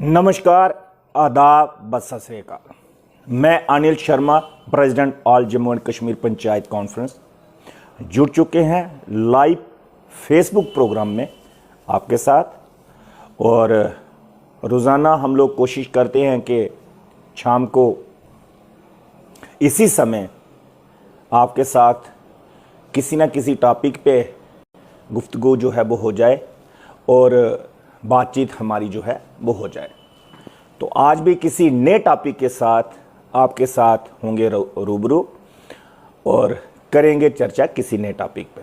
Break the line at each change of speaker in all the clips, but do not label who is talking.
नमस्कार, आदाब, बद सत श्री अकाल। मैं Anil Sharma, president all Jammu and Kashmir panchayat conference, जुड़ चुके हैं लाइव फेसबुक प्रोग्राम में आपके साथ। और रोज़ाना हम लोग कोशिश करते हैं कि शाम को इसी समय आपके साथ किसी न किसी टॉपिक पे गुफ्तगू जो है वो हो जाए और बातचीत हमारी जो है वो हो जाए। तो आज भी किसी नए टॉपिक के साथ आपके साथ होंगे रूबरू और करेंगे चर्चा किसी नए टॉपिक पे।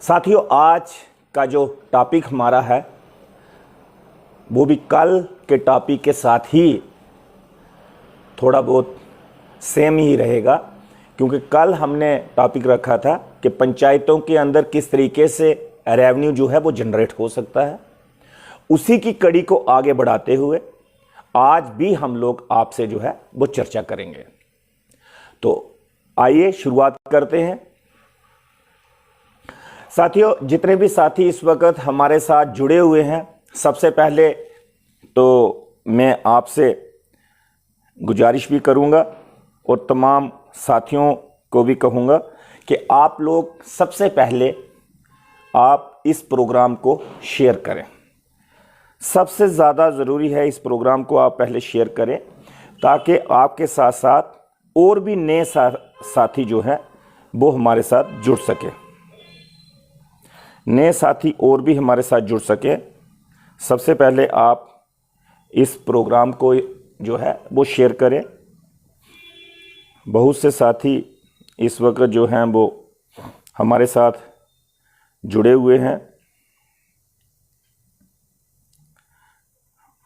साथियों, आज का जो टॉपिक हमारा है वो भी कल के टॉपिक के साथ ही थोड़ा बहुत सेम ही रहेगा, क्योंकि कल हमने टॉपिक रखा था कि पंचायतों के अंदर किस तरीके से रेवेन्यू जो है वो जनरेट हो सकता है। उसी की कड़ी को आगे बढ़ाते हुए आज भी हम लोग आपसे जो है वो चर्चा करेंगे। तो आइए शुरुआत करते हैं। साथियों, जितने भी साथी इस वक्त हमारे साथ जुड़े हुए हैं, सबसे पहले तो मैं आपसे गुजारिश भी करूंगा और तमाम साथियों को भी कहूंगा कि आप लोग सबसे पहले आप इस प्रोग्राम को शेयर करें। सबसे ज़्यादा ज़रूरी है इस प्रोग्राम को आप पहले शेयर करें, ताकि आपके साथ साथ और भी नए साथी जो हैं वो हमारे साथ जुड़ सके, नए साथी और भी हमारे साथ जुड़ सके। सबसे पहले आप इस प्रोग्राम को जो है वो शेयर करें। बहुत से साथी इस वक्त जो हैं वो हमारे साथ जुड़े हुए हैं।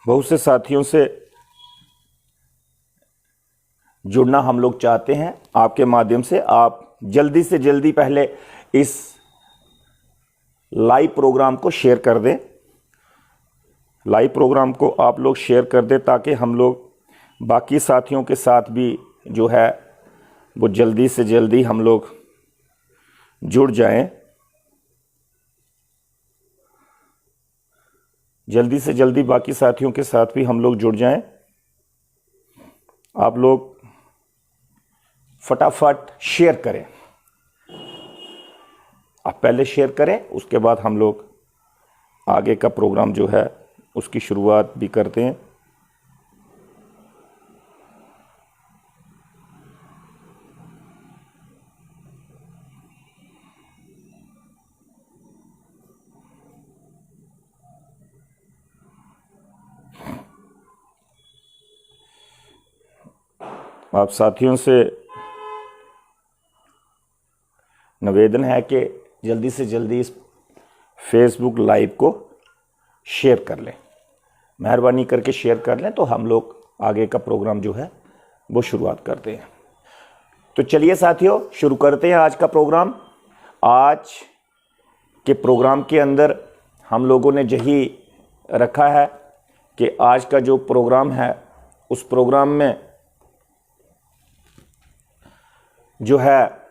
बहुत से साथियों से जुड़ना हम लोग चाहते हैं आपके माध्यम से। आप जल्दी से जल्दी पहले इस लाइव प्रोग्राम को शेयर कर दें। लाइव प्रोग्राम को आप लोग शेयर कर दें ताकि हम लोग बाकी साथियों के साथ भी जो है वो जल्दी से जल्दी हम लोग जुड़ जाएं। जल्दी से जल्दी बाकी साथियों के साथ भी हम लोग जुड़ जाएं। आप लोग फटाफट शेयर करें। आप पहले शेयर करें, उसके बाद हम लोग आगे का प्रोग्राम जो है उसकी शुरुआत भी करते हैं। आप साथियों से निवेदन है कि जल्दी से जल्दी इस फेसबुक लाइव को शेयर कर लें। मेहरबानी करके शेयर कर लें, तो हम लोग आगे का प्रोग्राम जो है वो शुरुआत करते हैं। तो चलिए साथियों, शुरू करते हैं आज का प्रोग्राम। आज के प्रोग्राम के अंदर हम लोगों ने यही रखा है कि आज का जो प्रोग्राम है उस प्रोग्राम में जो है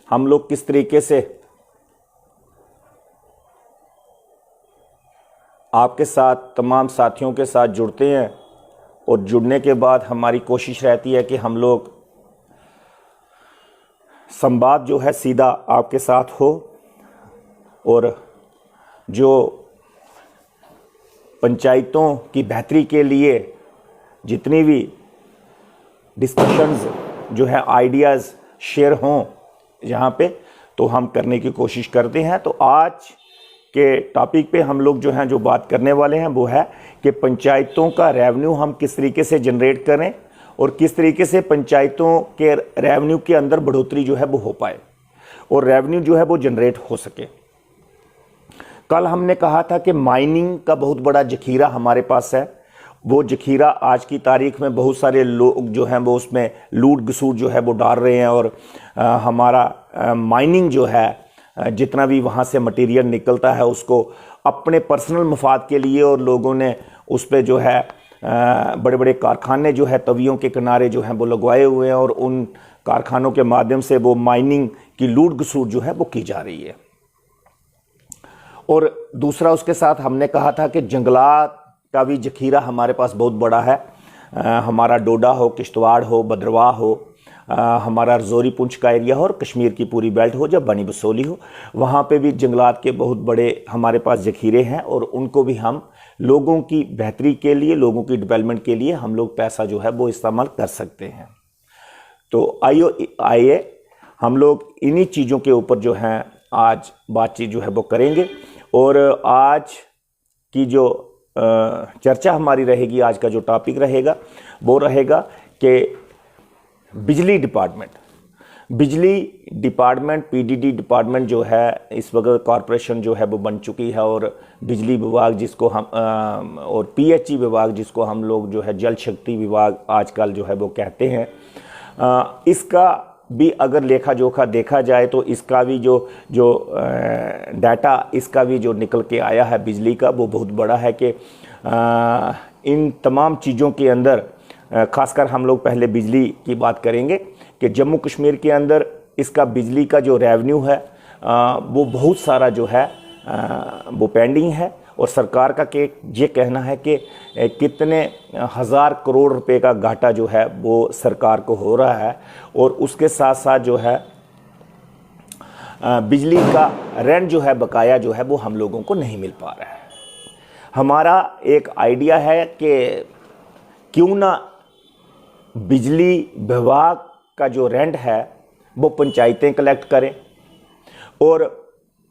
हम लोग किस तरीके से आपके साथ, तमाम साथियों के साथ जुड़ते हैं। और जुड़ने के बाद हमारी कोशिश रहती है कि हम लोग संवाद जो है सीधा आपके साथ हो, और जो पंचायतों की बेहतरी के लिए जितनी भी डिस्कशंस जो है, आइडियाज़ शेयर हों यहाँ पे, तो हम करने की कोशिश करते हैं। तो आज के टॉपिक पे हम लोग जो हैं जो बात करने वाले हैं वो है कि पंचायतों का रेवेन्यू हम किस तरीके से जनरेट करें और किस तरीके से पंचायतों के रेवेन्यू के अंदर बढ़ोतरी जो है वो हो पाए और रेवेन्यू जो है वो जनरेट हो सके। कल हमने कहा था कि माइनिंग का बहुत बड़ा जखीरा हमारे पास है। वो जखीरा आज की तारीख में बहुत सारे लोग जो हैं वो उसमें लूट घसूट जो है वो डाल रहे हैं, और हमारा माइनिंग जो है, जितना भी वहाँ से मटेरियल निकलता है उसको अपने पर्सनल मफाद के लिए, और लोगों ने उस पर जो है बड़े बड़े कारखाने जो है तवियों के किनारे जो हैं वो लगवाए हुए हैं, और उन कारखानों के माध्यम से वो माइनिंग की लूट घसूट जो है वो की जा रही है। और दूसरा उसके साथ हमने कहा था कि जंगलात का भी जखीरा हमारे पास बहुत बड़ा है। हमारा डोडा हो, किश्तवाड़ हो, भद्रवाह हो, हमारा रजौरी पुंछ का एरिया हो और कश्मीर की पूरी बेल्ट हो, जब बनी बसोली हो, वहाँ पे भी जंगलात के बहुत बड़े हमारे पास जखीरे हैं और उनको भी हम लोगों की बेहतरी के लिए, लोगों की डेवलपमेंट के लिए हम लोग पैसा जो है वो इस्तेमाल कर सकते हैं। तो आइए हम लोग इन्हीं चीज़ों के ऊपर जो है आज बातचीत जो है वो करेंगे। और आज की जो चर्चा हमारी रहेगी, आज का जो टॉपिक रहेगा वो रहेगा कि बिजली डिपार्टमेंट पीडीडी डिपार्टमेंट जो है इस वक्त कॉरपोरेशन जो है वो बन चुकी है, और बिजली विभाग जिसको हम और पीएचई विभाग जिसको हम लोग जो है जल शक्ति विभाग आजकल जो है वो कहते हैं, इसका भी अगर लेखा जोखा देखा जाए तो इसका भी जो डाटा इसका भी जो निकल के आया है बिजली का, वो बहुत बड़ा है कि इन तमाम चीज़ों के अंदर खासकर हम लोग पहले बिजली की बात करेंगे कि जम्मू कश्मीर के अंदर इसका बिजली का जो रेवेन्यू है वो बहुत सारा जो है वो पेंडिंग है, और सरकार का ये कहना है कि कितने हज़ार करोड़ रुपए का घाटा जो है वो सरकार को हो रहा है, और उसके साथ साथ जो है बिजली का रेंट जो है बकाया जो है वो हम लोगों को नहीं मिल पा रहा है। हमारा एक आइडिया है कि क्यों ना बिजली विभाग का जो रेंट है वो पंचायतें कलेक्ट करें, और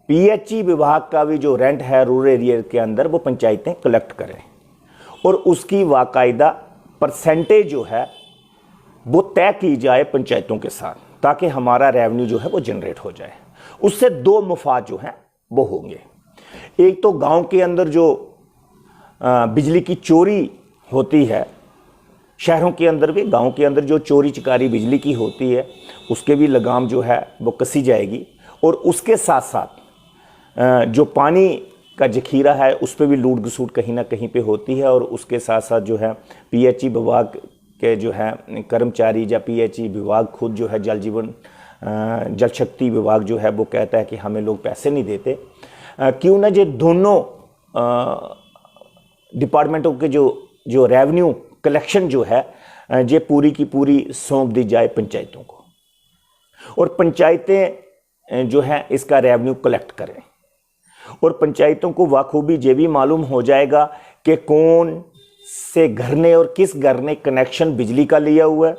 पीएचई विभाग का भी जो रेंट है रूरल एरिया के अंदर वो पंचायतें कलेक्ट करें, और उसकी बाकायदा परसेंटेज जो है वो तय की जाए पंचायतों के साथ, ताकि हमारा रेवेन्यू जो है वो जनरेट हो जाए। उससे दो मुफाद जो हैं वो होंगे। एक तो गांव के अंदर जो बिजली की चोरी होती है, शहरों के अंदर भी गांव के अंदर जो चोरी चकारी बिजली की होती है उसके भी लगाम जो है वो कसी जाएगी, और उसके साथ साथ जो पानी का जखीरा है उस पर भी लूट घसूट कहीं ना कहीं पे होती है, और उसके साथ साथ जो है पीएचई विभाग के जो है कर्मचारी या पीएचई विभाग खुद जो है जल शक्ति विभाग जो है वो कहता है कि हमें लोग पैसे नहीं देते। क्यों ना ये दोनों डिपार्टमेंटों के जो रेवेन्यू कलेक्शन जो है ये पूरी की पूरी सौंप दी जाए पंचायतों को, और पंचायतें जो है इसका रेवेन्यू कलेक्ट करें, और पंचायतों को वाखूबी ये भी मालूम हो जाएगा कि कौन से घर ने और किस घर ने कनेक्शन बिजली का लिया हुआ है,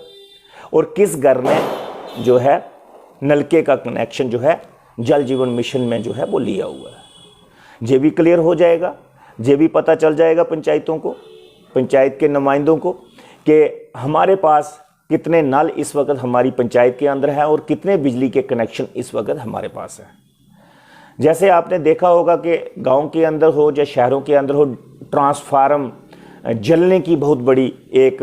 और किस घर ने जो है नलके का कनेक्शन जो है जल जीवन मिशन में जो है वो लिया हुआ है। ये भी क्लियर हो जाएगा, ये भी पता चल जाएगा पंचायतों को, पंचायत के नुमाइंदों को, कि हमारे पास कितने नल इस वक्त हमारी पंचायत के अंदर है और कितने बिजली के कनेक्शन इस वक्त हमारे पास है। जैसे आपने देखा होगा कि गांव के अंदर हो या शहरों के अंदर हो, ट्रांसफार्म जलने की बहुत बड़ी एक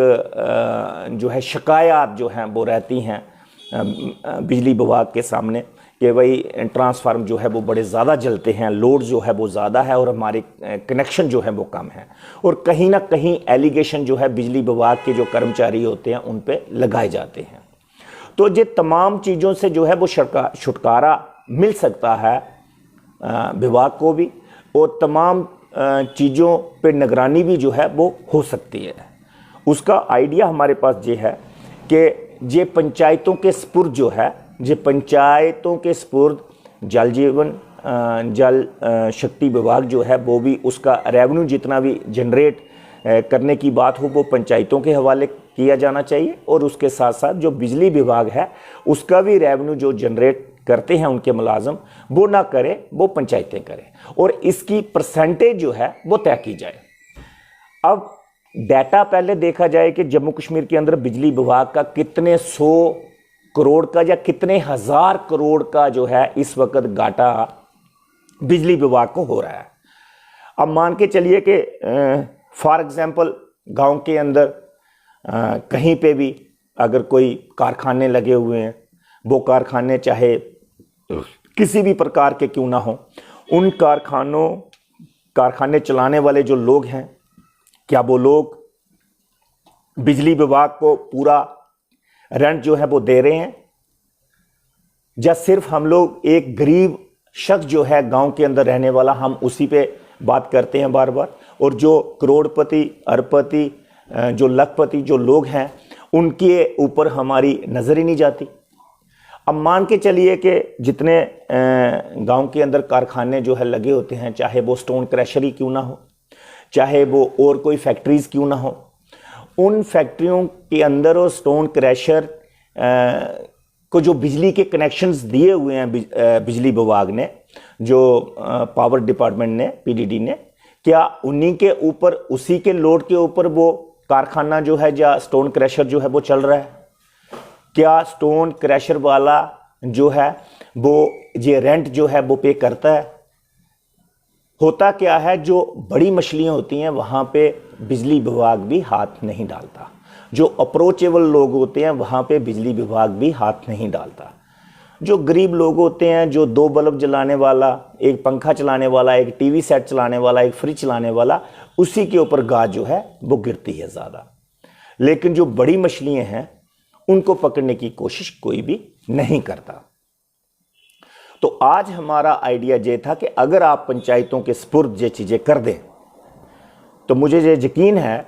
जो है शिकायत जो हैं वो रहती हैं बिजली विभाग के सामने कि भाई ट्रांसफार्म जो है वो बड़े ज़्यादा जलते हैं, लोड जो है वो ज़्यादा है और हमारे कनेक्शन जो है वो कम है, और कहीं ना कहीं एलिगेशन जो है बिजली विभाग के जो कर्मचारी होते हैं उन पे लगाए जाते हैं। तो ये तमाम चीज़ों से जो है वो छुटकारा मिल सकता है विभाग को भी, और तमाम चीज़ों पे निगरानी भी जो है वो हो सकती है। उसका आइडिया हमारे पास ये है कि ये पंचायतों के स्पुर्द जो है, ये पंचायतों के स्पुर्द जल शक्ति विभाग जो है वो भी उसका रेवेन्यू जितना भी जनरेट करने की बात हो वो पंचायतों के हवाले किया जाना चाहिए, और उसके साथ साथ जो बिजली विभाग है उसका भी रेवेन्यू जो जनरेट करते हैं उनके मुलाजम वो ना करें, वो पंचायतें करें, और इसकी परसेंटेज जो है वो तय की जाए। अब डाटा पहले देखा जाए कि जम्मू कश्मीर के अंदर बिजली विभाग का कितने 100 करोड़ का या कितने हज़ार करोड़ का जो है इस वक्त घाटा बिजली विभाग को हो रहा है। अब मान के चलिए कि फॉर एग्जांपल गांव के अंदर कहीं पे भी अगर कोई कारखाने लगे हुए हैं, वो कारखाने चाहे किसी भी प्रकार के क्यों ना हो, उन कारखाने चलाने वाले जो लोग हैं, क्या वो लोग बिजली विभाग को पूरा रेंट जो है वो दे रहे हैं, या सिर्फ हम लोग एक गरीब शख्स जो है गांव के अंदर रहने वाला, हम उसी पे बात करते हैं बार बार। और जो करोड़पति, अरबपति, जो लखपति जो लोग हैं, उनके ऊपर हमारी नज़र ही नहीं जाती। अब मान के चलिए कि जितने गांव के अंदर कारखाने जो है लगे होते हैं, चाहे वो स्टोन क्रशर ही क्यों ना हो, चाहे वो और कोई फैक्ट्रीज़ क्यों ना हो, उन फैक्ट्रियों के अंदर और स्टोन क्रशर को जो बिजली के कनेक्शंस दिए हुए हैं बिजली विभाग ने, जो पावर डिपार्टमेंट ने, पीडीडी ने, क्या उन्हीं के ऊपर, उसी के लोड के ऊपर वो कारखाना जो है या स्टोन क्रशर जो है वो चल रहा है? क्या स्टोन क्रशर वाला जो है वो ये रेंट जो है वो पे करता है? होता क्या है, जो बड़ी मछलियां होती हैं वहां पे बिजली विभाग भी हाथ नहीं डालता। जो अप्रोचेबल लोग होते हैं वहां पे बिजली विभाग भी हाथ नहीं डालता। जो गरीब लोग होते हैं, जो 2 बल्ब जलाने वाला, एक पंखा चलाने वाला, एक टीवी सेट चलाने वाला, एक फ्रिज चलाने वाला, उसी के ऊपर गाज जो है वो गिरती है ज़्यादा। लेकिन जो बड़ी मछलियां हैं उनको पकड़ने की कोशिश कोई भी नहीं करता। तो आज हमारा आइडिया ये था कि अगर आप पंचायतों के सुपुर्द ये चीज़ें कर दें तो मुझे ये यकीन है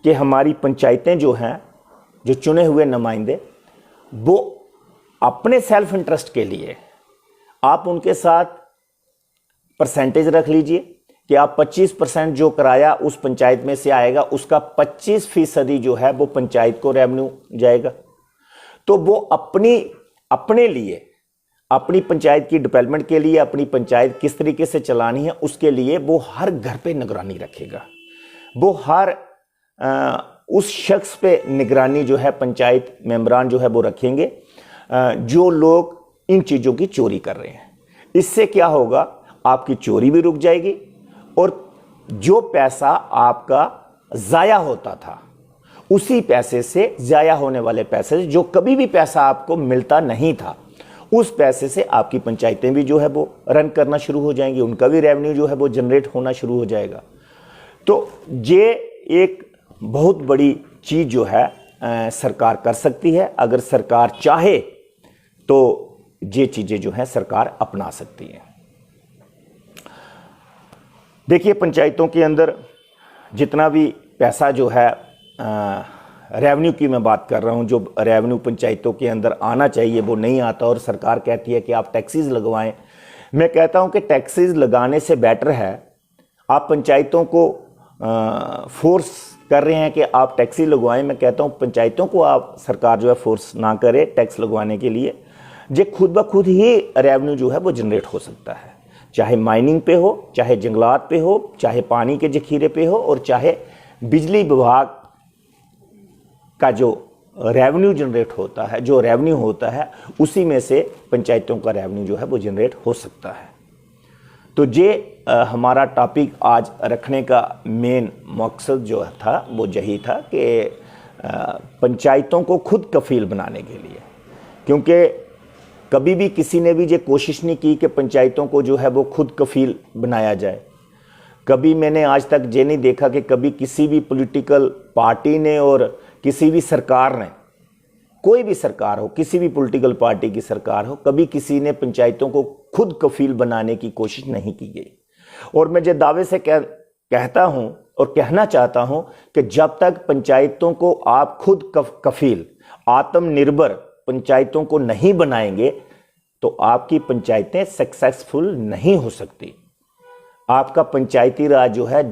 कि हमारी पंचायतें जो हैं, जो चुने हुए नुमाइंदे, वो अपने सेल्फ इंटरेस्ट के लिए आप उनके साथ परसेंटेज रख लीजिए कि आप 25% जो किराया उस पंचायत में से आएगा उसका 25% जो है वो पंचायत को रेवेन्यू जाएगा। तो वो अपने लिए, अपनी पंचायत की डेवलपमेंट के लिए, अपनी पंचायत किस तरीके से चलानी है उसके लिए वो हर घर पे निगरानी रखेगा। वो हर उस शख्स पे निगरानी जो है पंचायत मेंबरान जो है वो रखेंगे जो लोग इन चीज़ों की चोरी कर रहे हैं। इससे क्या होगा, आपकी चोरी भी रुक जाएगी और जो पैसा आपका ज़ाया होता था उसी पैसे से, ज़ाया होने वाले पैसे से, जो कभी भी पैसा आपको मिलता नहीं था, उस पैसे से आपकी पंचायतें भी जो है वो रन करना शुरू हो जाएंगी, उनका भी रेवेन्यू जो है वो जनरेट होना शुरू हो जाएगा। तो ये एक बहुत बड़ी चीज़ जो है सरकार कर सकती है। अगर सरकार चाहे तो ये चीज़ें जो हैं सरकार अपना सकती है। देखिए, पंचायतों के अंदर जितना भी पैसा जो है रेवेन्यू की मैं बात कर रहा हूँ, जो रेवेन्यू पंचायतों के अंदर आना चाहिए वो नहीं आता और सरकार कहती है कि आप टैक्सेस लगवाएं। मैं कहता हूँ कि टैक्सेस लगाने से बेटर है, आप पंचायतों को फोर्स कर रहे हैं कि आप टैक्सी लगवाएं। मैं कहता हूँ पंचायतों को आप, सरकार जो है फोर्स ना करे टैक्स लगवाने के लिए। ये खुद ब खुद ही रेवेन्यू जो है वो जनरेट हो सकता है, चाहे माइनिंग पे हो, चाहे जंगलात पे हो, चाहे पानी के जखीरे पे हो, और चाहे बिजली विभाग का जो रेवेन्यू जनरेट होता है, जो रेवेन्यू होता है उसी में से पंचायतों का रेवेन्यू जो है वो जनरेट हो सकता है। तो ये हमारा टॉपिक आज रखने का मेन मकसद जो था वो यही था कि पंचायतों को खुद कफील बनाने के लिए, क्योंकि कभी भी किसी ने भी ये कोशिश नहीं की कि पंचायतों को जो है वो खुद कफील बनाया जाए। कभी मैंने आज तक ये नहीं देखा कि कभी किसी भी पॉलिटिकल पार्टी ने और किसी भी सरकार ने, कोई भी सरकार हो, किसी भी पॉलिटिकल पार्टी की सरकार हो, कभी किसी ने पंचायतों को खुद कफील बनाने की कोशिश नहीं की गई। और मैं ये दावे से कहता हूं और कहना चाहता हूं कि जब तक पंचायतों को आप खुद कफील, आत्मनिर्भर पंचायतों को नहीं बनाएंगे तो आपकी पंचायतें सक्सेसफुल नहीं हो सकती। आपका पंचायती राज जो है,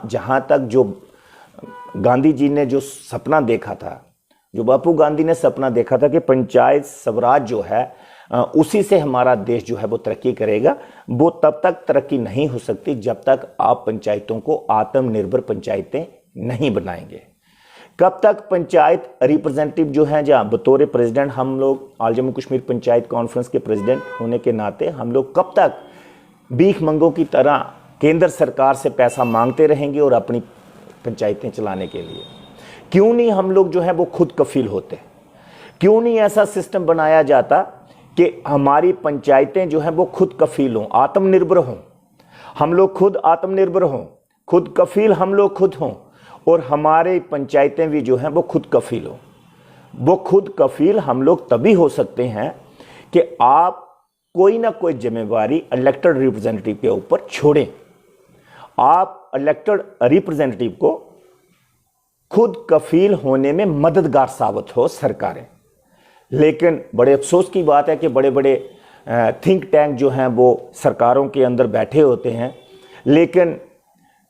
जहां तक जो गांधी जी ने जो सपना देखा था, जो बापू गांधी ने सपना देखा था कि पंचायत स्वराज जो है उसी से हमारा देश जो है वो तरक्की करेगा, वो तब तक तरक्की नहीं हो सकती जब तक आप पंचायतों को आत्मनिर्भर पंचायतें नहीं बनाएंगे। कब तक पंचायत रिप्रेजेंटेटिव जो हैं, जहाँ बतौर प्रेसिडेंट हम लोग, ऑल जम्मू कश्मीर पंचायत कॉन्फ्रेंस के प्रेसिडेंट होने के नाते हम लोग कब तक भीख मंगों की तरह केंद्र सरकार से पैसा मांगते रहेंगे और अपनी पंचायतें चलाने के लिए? क्यों नहीं हम लोग जो है वो खुद कफील होते? क्यों नहीं ऐसा सिस्टम बनाया जाता कि हमारी पंचायतें जो हैं वो खुद कफील हों, आत्मनिर्भर हों, हम लोग खुद आत्मनिर्भर हों, खुद कफील हम लोग खुद हों, और हमारे पंचायतें भी जो हैं वो खुद कफील हों। वो खुद कफील हम लोग तभी हो सकते हैं कि आप कोई ना कोई जिम्मेवारी इलेक्टेड रिप्रेजेंटेटिव के ऊपर छोड़ें। आप इलेक्टेड रिप्रेजेंटेटिव को खुद कफील होने में मददगार साबित हो सरकारें। लेकिन बड़े अफसोस की बात है कि बड़े बड़े थिंक टैंक जो हैं वो सरकारों के अंदर बैठे होते हैं, लेकिन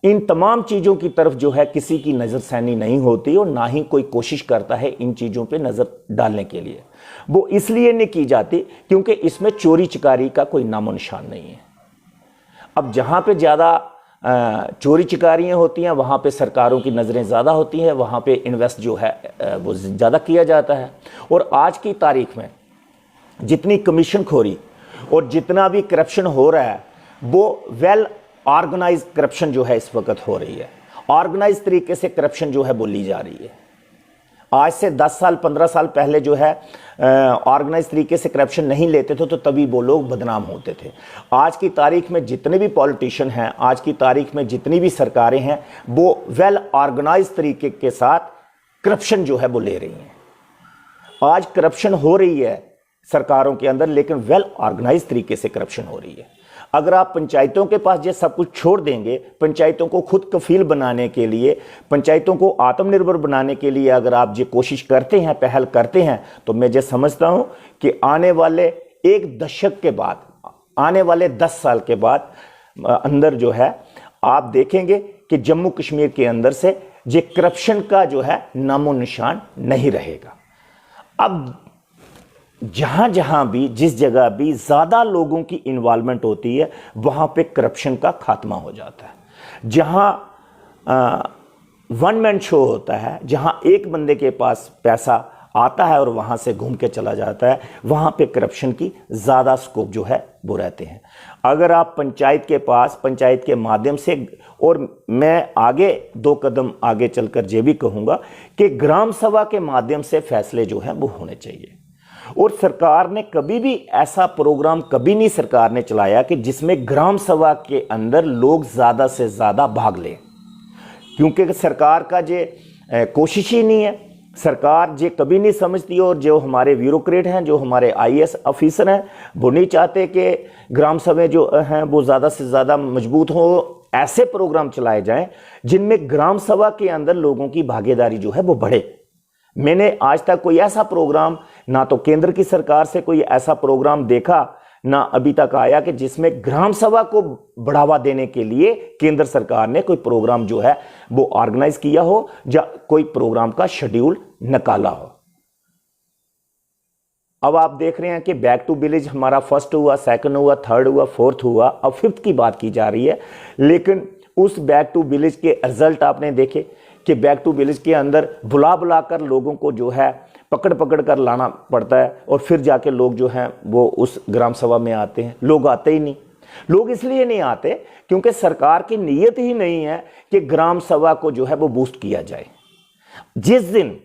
इन तमाम चीज़ों की तरफ जो है किसी की नज़रसानी नहीं होती और ना ही कोई कोशिश करता है इन चीज़ों पे नज़र डालने के लिए। वो इसलिए नहीं की जाती क्योंकि इसमें चोरी चकारी का कोई नामो निशान नहीं है। अब जहाँ पे ज़्यादा चोरी चकारियाँ होती हैं वहाँ पे सरकारों की नज़रें ज़्यादा होती हैं, वहाँ पे इन्वेस्ट जो है वो ज़्यादा किया जाता है। और आज की तारीख में जितनी कमीशन खोरी और जितना भी करप्शन हो रहा है वो वेल ऑर्गेनाइज करप्शन जो है इस वक्त हो रही है। ऑर्गेनाइज तरीके से करप्शन जो है बोली जा रही है। आज से 10 साल 15 साल पहले जो है ऑर्गेनाइज तरीके से करप्शन नहीं लेते थे तो तभी वो लोग बदनाम होते थे। आज की तारीख में जितने भी पॉलिटिशियन हैं, आज की तारीख में जितनी भी सरकारें हैं, वो वेल ऑर्गेनाइज तरीके के साथ करप्शन जो है वो ले रही हैं। आज करप्शन हो रही है सरकारों के अंदर, लेकिन वेल ऑर्गेनाइज तरीके से करप्शन हो रही है। अगर आप पंचायतों के पास ये सब कुछ छोड़ देंगे, पंचायतों को खुद कफील बनाने के लिए, पंचायतों को आत्मनिर्भर बनाने के लिए अगर आप ये कोशिश करते हैं, पहल करते हैं, तो मैं ये समझता हूं कि आने वाले एक दशक के बाद, आने वाले 10 साल के बाद अंदर जो है आप देखेंगे कि जम्मू कश्मीर के अंदर से ये करप्शन का जो है नामो निशान नहीं रहेगा। अब जहां जहां भी, जिस जगह भी ज्यादा लोगों की इन्वॉल्वमेंट होती है वहां पे करप्शन का खात्मा हो जाता है। जहां वन मैन शो होता है, जहां एक बंदे के पास पैसा आता है और वहां से घूम के चला जाता है, वहां पे करप्शन की ज्यादा स्कोप जो है वो रहते हैं। अगर आप पंचायत के पास, पंचायत के माध्यम से, और मैं आगे 2 कदम आगे चलकर ये भी कहूंगा कि ग्राम सभा के माध्यम से फैसले जो हैं वो होने चाहिए। और सरकार ने कभी भी ऐसा प्रोग्राम कभी नहीं सरकार ने चलाया कि जिसमें ग्राम सभा के अंदर लोग ज़्यादा से ज़्यादा भाग लें, क्योंकि सरकार का जे कोशिश ही नहीं है। सरकार जे कभी नहीं समझती, और जो हमारे ब्यूरोक्रेट हैं, जो हमारे IAS ऑफिसर हैं, वो नहीं चाहते कि ग्राम सभा जो हैं वो ज़्यादा से ज़्यादा मजबूत हो। ऐसे प्रोग्राम चलाए जाएं जिनमें ग्राम सभा के अंदर लोगों की भागीदारी जो है वो बढ़े। मैंने आज तक कोई ऐसा प्रोग्राम, ना तो केंद्र की सरकार से कोई ऐसा प्रोग्राम देखा, ना अभी तक आया कि जिसमें ग्राम सभा को बढ़ावा देने के लिए केंद्र सरकार ने कोई प्रोग्राम जो है वो ऑर्गेनाइज किया हो या कोई प्रोग्राम का शेड्यूल निकाला हो। अब आप देख रहे हैं कि बैक टू विलेज हमारा फर्स्ट हुआ, सेकंड हुआ, थर्ड हुआ, फोर्थ हुआ, अब 5th की बात की जा रही है। लेकिन उस बैक टू विलेज के रिजल्ट आपने देखे कि बैक टू विलेज के अंदर बुला बुलाकर लोगों को जो है पकड़ पकड़ कर लाना पड़ता है, और फिर जाके लोग जो हैं वो उस ग्राम सभा में आते हैं। लोग आते ही नहीं। लोग इसलिए नहीं आते क्योंकि सरकार की नीयत ही नहीं है कि ग्राम सभा को जो है वो बूस्ट किया जाए। जिस दिन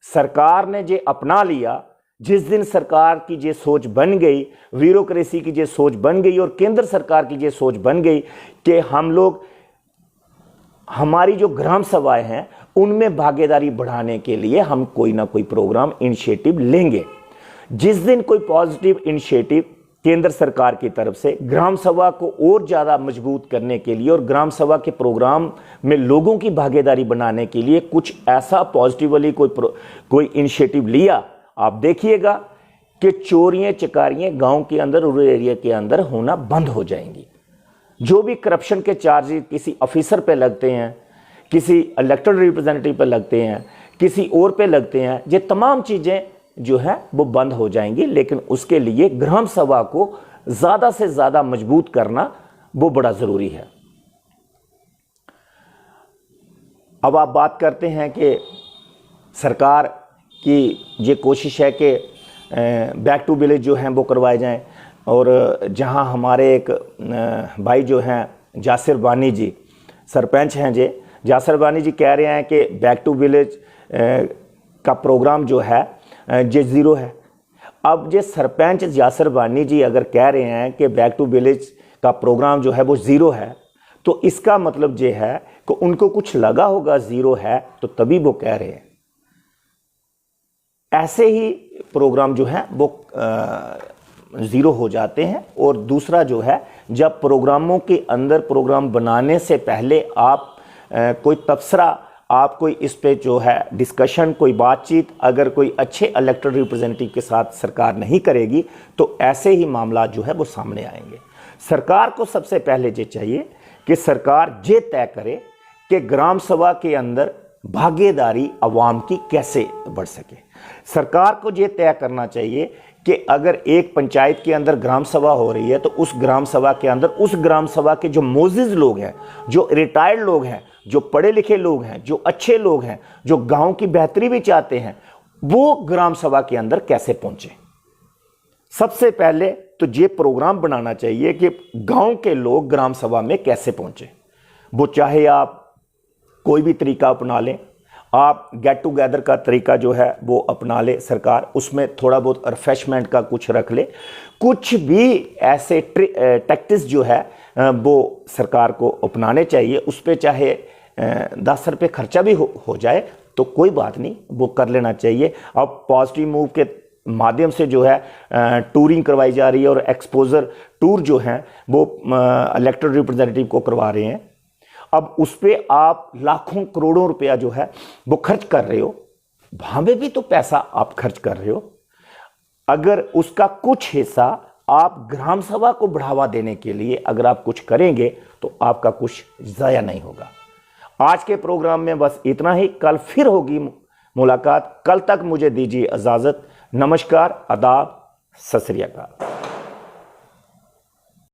सरकार ने ये अपना लिया, जिस दिन सरकार की ये सोच बन गई, ब्यूरोक्रेसी की ये सोच बन गई और केंद्र सरकार की ये सोच बन गई कि हम लोग, हमारी जो ग्राम सभाएं हैं उनमें भागीदारी बढ़ाने के लिए हम कोई ना कोई प्रोग्राम, इनिशिएटिव लेंगे। जिस दिन कोई पॉजिटिव इनिशिएटिव केंद्र सरकार की तरफ से ग्राम सभा को और ज़्यादा मजबूत करने के लिए और ग्राम सभा के प्रोग्राम में लोगों की भागीदारी बनाने के लिए कुछ ऐसा पॉजिटिवली कोई इनिशिएटिव लिया, आप देखिएगा कि चोरियां चकारियां गांव के अंदर, रूरल एरिया के अंदर होना बंद हो जाएंगी। जो भी करप्शन के चार्जेस किसी ऑफिसर पे लगते हैं, किसी इलेक्टेड रिप्रेजेंटेटिव पे लगते हैं, किसी और पे लगते हैं, ये तमाम चीज़ें जो है वो बंद हो जाएंगी। लेकिन उसके लिए ग्राम सभा को ज़्यादा से ज़्यादा मजबूत करना वो बड़ा ज़रूरी है। अब आप बात करते हैं कि सरकार की ये कोशिश है कि बैक टू विलेज जो हैं वो करवाए जाएं, और जहां हमारे एक भाई जो हैं जासिर बानी जी, सरपंच हैं जी, जासिर बानी जी कह रहे हैं कि बैक टू विलेज का प्रोग्राम जो है ये ज़ीरो है। अब ये सरपंच जासिर बानी जी अगर कह रहे हैं कि बैक टू विलेज का प्रोग्राम जो है वो ज़ीरो है, तो इसका मतलब ये है कि उनको कुछ लगा होगा ज़ीरो है, तो तभी वो कह रहे हैं। ऐसे ही प्रोग्राम जो है वो ज़ीरो हो जाते हैं। और दूसरा जो है, जब प्रोग्रामों के अंदर प्रोग्राम बनाने से पहले आप कोई तबसरा, आप कोई इस पे जो है डिस्कशन, कोई बातचीत अगर कोई अच्छे इलेक्टेड रिप्रेजेंटेटिव के साथ सरकार नहीं करेगी तो ऐसे ही मामला जो है वो सामने आएंगे। सरकार को सबसे पहले ये चाहिए कि सरकार ये तय करे कि ग्राम सभा के अंदर भागीदारी अवाम की कैसे बढ़ सके। सरकार को ये तय करना चाहिए कि अगर एक पंचायत के अंदर ग्राम सभा हो रही है तो उस ग्राम सभा के अंदर उस ग्राम सभा के जो मोजिज लोग हैं, जो रिटायर्ड लोग हैं, जो पढ़े लिखे लोग हैं, जो अच्छे लोग हैं, जो गांव की बेहतरी भी चाहते हैं, वो ग्राम सभा के अंदर कैसे पहुंचे। सबसे पहले तो ये प्रोग्राम बनाना चाहिए कि गांव के लोग ग्राम सभा में कैसे पहुंचे। वो चाहे आप कोई भी तरीका अपना लें, आप गेट टुगेदर का तरीका जो है वो अपना ले सरकार, उसमें थोड़ा बहुत रिफ्रेशमेंट का कुछ रख ले, कुछ भी ऐसे टैक्टिस जो है वो सरकार को अपनाने चाहिए। उस पर चाहे 10 रुपये खर्चा भी हो जाए तो कोई बात नहीं, वो कर लेना चाहिए। अब पॉजिटिव मूव के माध्यम से जो है टूरिंग करवाई जा रही है और एक्सपोजर टूर जो है वो इलेक्टेड रिप्रेजेंटेटिव को करवा रहे हैं। अब उस पर आप लाखों करोड़ों रुपया जो है वो खर्च कर रहे हो, वहां में भी तो पैसा आप खर्च कर रहे हो। अगर उसका कुछ हिस्सा आप ग्राम सभा को बढ़ावा देने के लिए अगर आप कुछ करेंगे तो आपका कुछ ज़ाया नहीं होगा। आज के प्रोग्राम में बस इतना ही, कल फिर होगी मुलाकात। कल तक मुझे दीजिए इजाज़त। नमस्कार, आदाब, सत श्री अकाल।